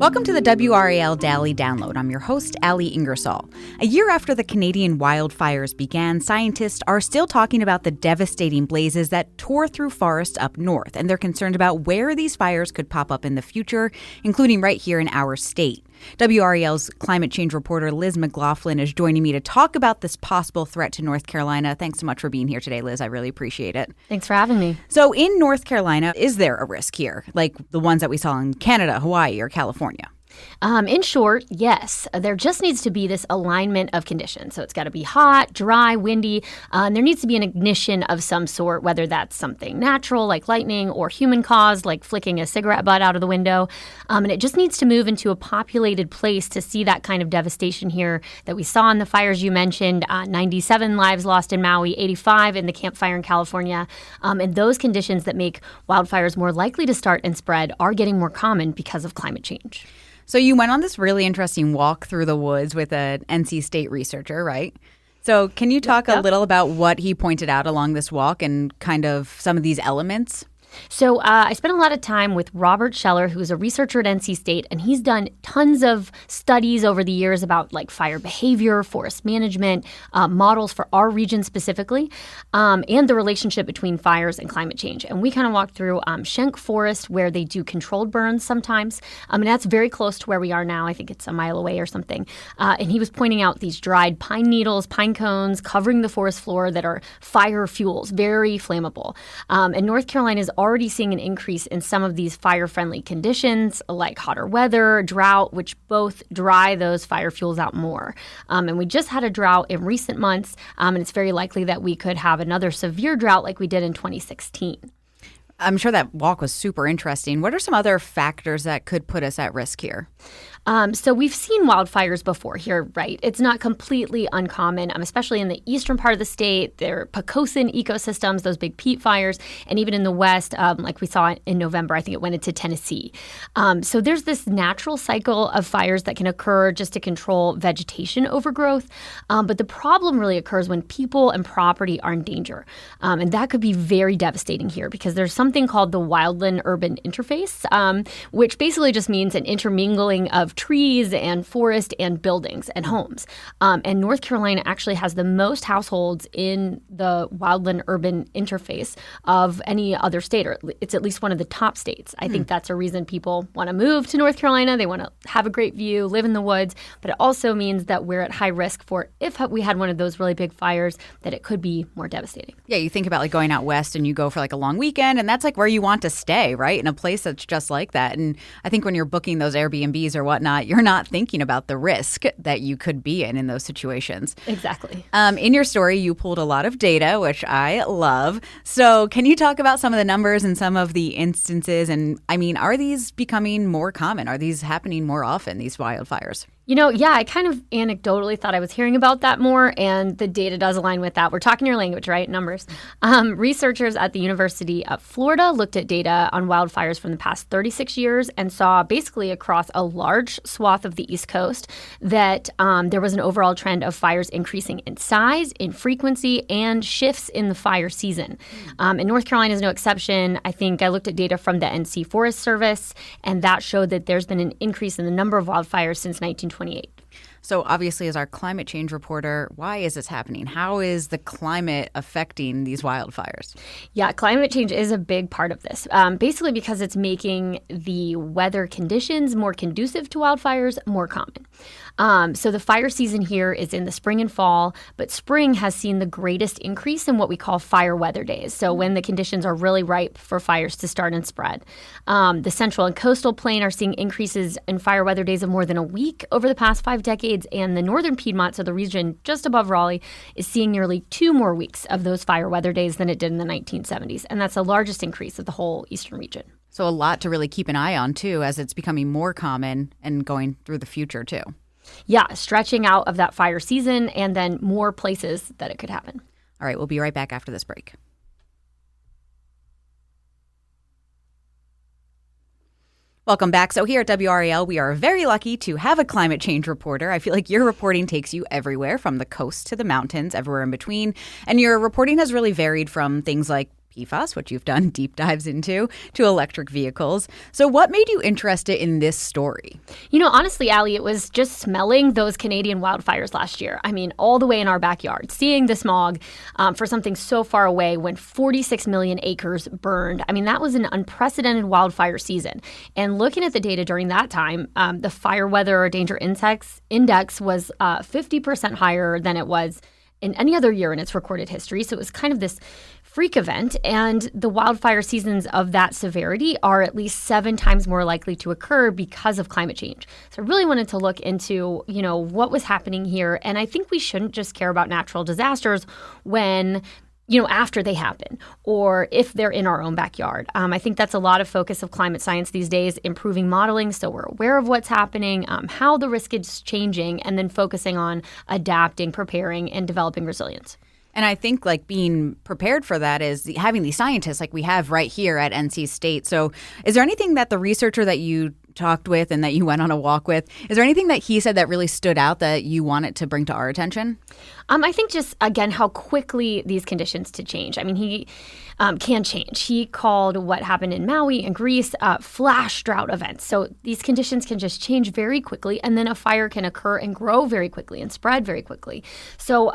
Welcome to the WRAL Daily Download. I'm your host, Ali Ingersoll. A year after the Canadian wildfires began, scientists are still talking about the devastating blazes that tore through forests up north, and they're concerned about where these fires could pop up in the future, including right here in our state. WRAL's climate change reporter Liz McLaughlin is joining me to talk about this possible threat to North Carolina. Thanks so much for being here today, Liz. I really appreciate it. Thanks for having me. So in North Carolina, is there a risk here, like the ones that we saw in Canada, Hawaii, or California? In short, yes. There just needs to be this alignment of conditions. So it's got to be hot, dry, windy, and there needs to be an ignition of some sort, whether that's something natural like lightning or human-caused like flicking a cigarette butt out of the window. And it just needs to move into a populated place to see that kind of devastation here that we saw in the fires you mentioned. 97 lives lost in Maui, 85 in the Camp Fire in California. And those conditions that make wildfires more likely to start and spread are getting more common because of climate change. So you went on this really interesting walk through the woods with an NC State researcher, right? So can you talk a little about what he pointed out along this walk and kind of some of these elements? So I spent a lot of time with Robert Scheller, who's a researcher at NC State, and he's done tons of studies over the years about like fire behavior, forest management, models for our region specifically, and the relationship between fires and climate change. And we kind of walked through Schenck Forest, where they do controlled burns sometimes, and that's very close to where we are now. I think it's a mile away or something. And he was pointing out these dried pine needles, pine cones covering the forest floor that are fire fuels, very flammable. And North Carolina is already seeing an increase in some of these fire-friendly conditions like hotter weather, drought, which both dry those fire fuels out more. And we just had a drought in recent months, and it's very likely that we could have another severe drought like we did in 2016. I'm sure that walk was super interesting. What are some other factors that could put us at risk here? So we've seen wildfires before here, right? It's not completely uncommon, especially in the eastern part of the state. There are Pocosin ecosystems, those big peat fires, and even in the west, like we saw in November, I think it went into Tennessee. So there's this natural cycle of fires that can occur just to control vegetation overgrowth. But the problem really occurs when people and property are in danger. And that could be very devastating here because there's something called the wildland-urban interface, which basically just means an intermingling of trees and forest and buildings and homes. And North Carolina actually has the most households in the wildland-urban interface of any other state, or it's at least one of the top states. I think that's a reason people want to move to North Carolina. They want to have a great view, live in the woods, but it also means that we're at high risk for, if we had one of those really big fires, that it could be more devastating. Yeah, you think about like going out west and you go for like a long weekend, and that's like where you want to stay, right? In a place that's just like that. And I think when you're booking those Airbnbs or whatnot, you're not thinking about the risk that you could be in those situations. Exactly. In your story, you pulled a lot of data, which I love. So can you talk about some of the numbers and some of the instances? And I mean, are these becoming more common? Are these happening more often, these wildfires? Yeah, I kind of anecdotally thought I was hearing about that more, and the data does align with that. We're talking your language, right? Numbers. Researchers at the University of Florida looked at data on wildfires from the past 36 years and saw basically across a large swath of the East Coast that there was an overall trend of fires increasing in size, in frequency, and shifts in the fire season. And North Carolina is no exception. I think I looked at data from the NC Forest Service, and that showed that there's been an increase in the number of wildfires since 1928. So obviously, as our climate change reporter, why is this happening? How is the climate affecting these wildfires? Yeah, climate change is a big part of this, basically because it's making the weather conditions more conducive to wildfires more common. So the fire season here is in the spring and fall, but spring has seen the greatest increase in what we call fire weather days. So when the conditions are really ripe for fires to start and spread. The central and coastal plain are seeing increases in fire weather days of more than a week over the past 5 decades. And the northern Piedmont, so the region just above Raleigh, is seeing nearly 2 more weeks of those fire weather days than it did in the 1970s. And that's the largest increase of the whole eastern region. So a lot to really keep an eye on, too, as it's becoming more common and going through the future, too. Yeah, stretching out of that fire season and then more places that it could happen. All right, we'll be right back after this break. Welcome back. So here at WRAL, we are very lucky to have a climate change reporter. I feel like your reporting takes you everywhere, from the coast to the mountains, everywhere in between. And your reporting has really varied from things like PFAS, which you've done deep dives into, to electric vehicles. So what made you interested in this story? Honestly, Ali, it was just smelling those Canadian wildfires last year. I mean, all the way in our backyard, seeing the smog for something so far away when 46 million acres burned. I mean, that was an unprecedented wildfire season. And looking at the data during that time, the fire weather danger index was 50% higher than it was in any other year in its recorded history. So it was kind of this freak event, and the wildfire seasons of that severity are at least 7 times more likely to occur because of climate change. So I really wanted to look into, what was happening here. And I think we shouldn't just care about natural disasters when after they happen or if they're in our own backyard. I think that's a lot of focus of climate science these days, improving modeling so we're aware of what's happening, how the risk is changing, and then focusing on adapting, preparing, and developing resilience. And I think being prepared for that is having these scientists like we have right here at NC State. So is there anything that the researcher that you talked with and that you went on a walk with, is there anything that he said that really stood out that you wanted to bring to our attention? I think just, again, how quickly these conditions to change. I mean, he can change. He called what happened in Maui and Greece flash drought events. So these conditions can just change very quickly, and then a fire can occur and grow very quickly and spread very quickly. So,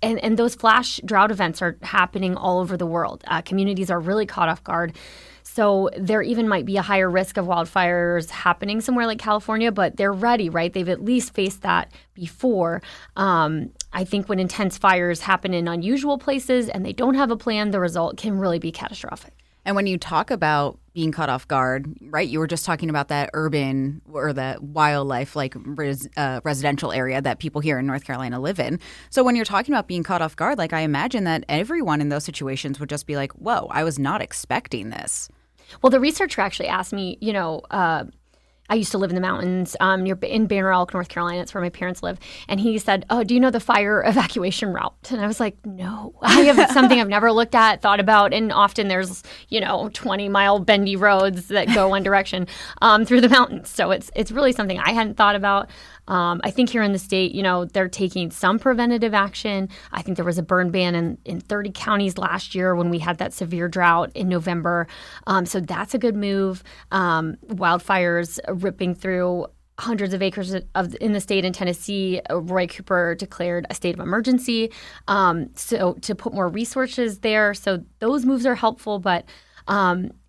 And those flash drought events are happening all over the world. Communities are really caught off guard. So there even might be a higher risk of wildfires happening somewhere like California, but they're ready, right? They've at least faced that before. I think when intense fires happen in unusual places and they don't have a plan, the result can really be catastrophic. And when you talk about being caught off guard, right, you were just talking about that urban or the wildlife, residential area that people here in North Carolina live in. So when you're talking about being caught off guard, I imagine that everyone in those situations would just be like, whoa, I was not expecting this. Well, the researcher actually asked me, I used to live in the mountains in Banner Elk, North Carolina. That's where my parents live. And he said, oh, do you know the fire evacuation route? And I was like, no. I have something I've never looked at, thought about. And often there's, 20-mile bendy roads that go one direction through the mountains. So it's really something I hadn't thought about. I think here in the state, they're taking some preventative action. I think there was a burn ban in 30 counties last year when we had that severe drought in November. So that's a good move. Wildfires ripping through hundreds of acres in the state in Tennessee. Roy Cooper declared a state of emergency. So to put more resources there. So those moves are helpful, but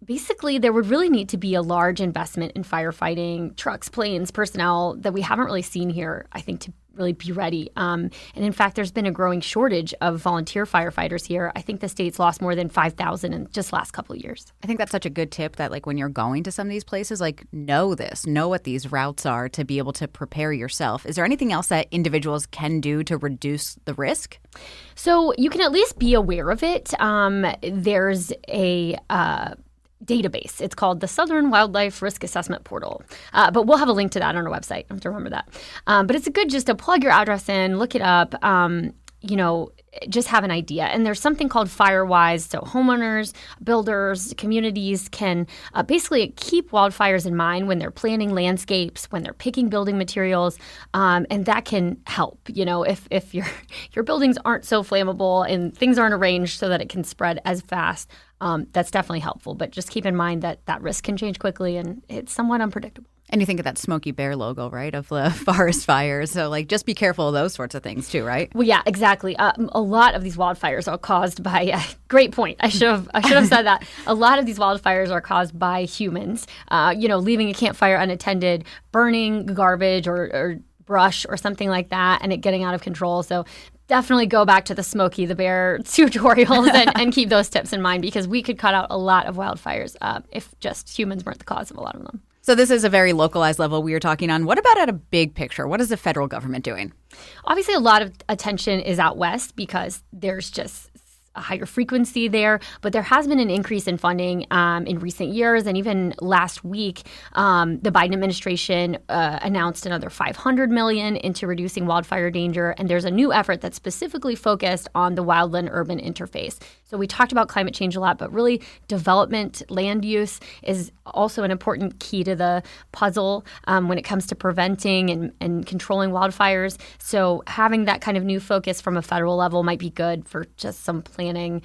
basically, there would really need to be a large investment in firefighting, trucks, planes, personnel that we haven't really seen here, I think, to really be ready. And in fact, there's been a growing shortage of volunteer firefighters here. I think the state's lost more than 5,000 in just the last couple of years. I think that's such a good tip that when you're going to some of these places, know what these routes are to be able to prepare yourself. Is there anything else that individuals can do to reduce the risk? So you can at least be aware of it. There's a database. It's called the Southern Wildlife Risk Assessment Portal. But we'll have a link to that on our website. I have to remember that. But it's good just to plug your address in, look it up, just have an idea. And there's something called FireWise. So homeowners, builders, communities can basically keep wildfires in mind when they're planning landscapes, when they're picking building materials, and that can help. If your buildings aren't so flammable and things aren't arranged so that it can spread as fast, that's definitely helpful. But just keep in mind that risk can change quickly and it's somewhat unpredictable. And you think of that Smokey Bear logo, right, of the forest fires. So, just be careful of those sorts of things, too, right? Well, yeah, exactly. A lot of these wildfires are caused by great point. I should have said that. A lot of these wildfires are caused by humans, leaving a campfire unattended, burning garbage or brush or something like that, and it getting out of control. So definitely go back to the Smokey the Bear tutorials and keep those tips in mind, because we could cut out a lot of wildfires if just humans weren't the cause of a lot of them. So this is a very localized level we were talking on. What about at a big picture? What is the federal government doing? Obviously, a lot of attention is out west because there's just a higher frequency there, but there has been an increase in funding in recent years. And even last week, the Biden administration announced another $500 million into reducing wildfire danger. And there's a new effort that's specifically focused on the wildland-urban interface. So we talked about climate change a lot, but really development, land use is also an important key to the puzzle when it comes to preventing and controlling wildfires. So having that kind of new focus from a federal level might be good for just some planning,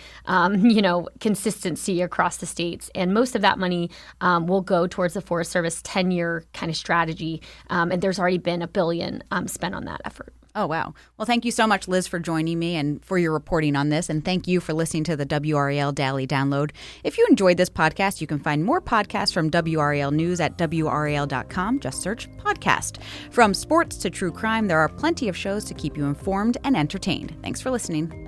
consistency across the states. And most of that money will go towards the Forest Service 10-year kind of strategy. And there's already been $1 billion spent on that effort. Oh, wow. Well, thank you so much, Liz, for joining me and for your reporting on this. And thank you for listening to the WRAL Daily Download. If you enjoyed this podcast, you can find more podcasts from WRAL News at WRAL.com. Just search podcast. From sports to true crime, there are plenty of shows to keep you informed and entertained. Thanks for listening.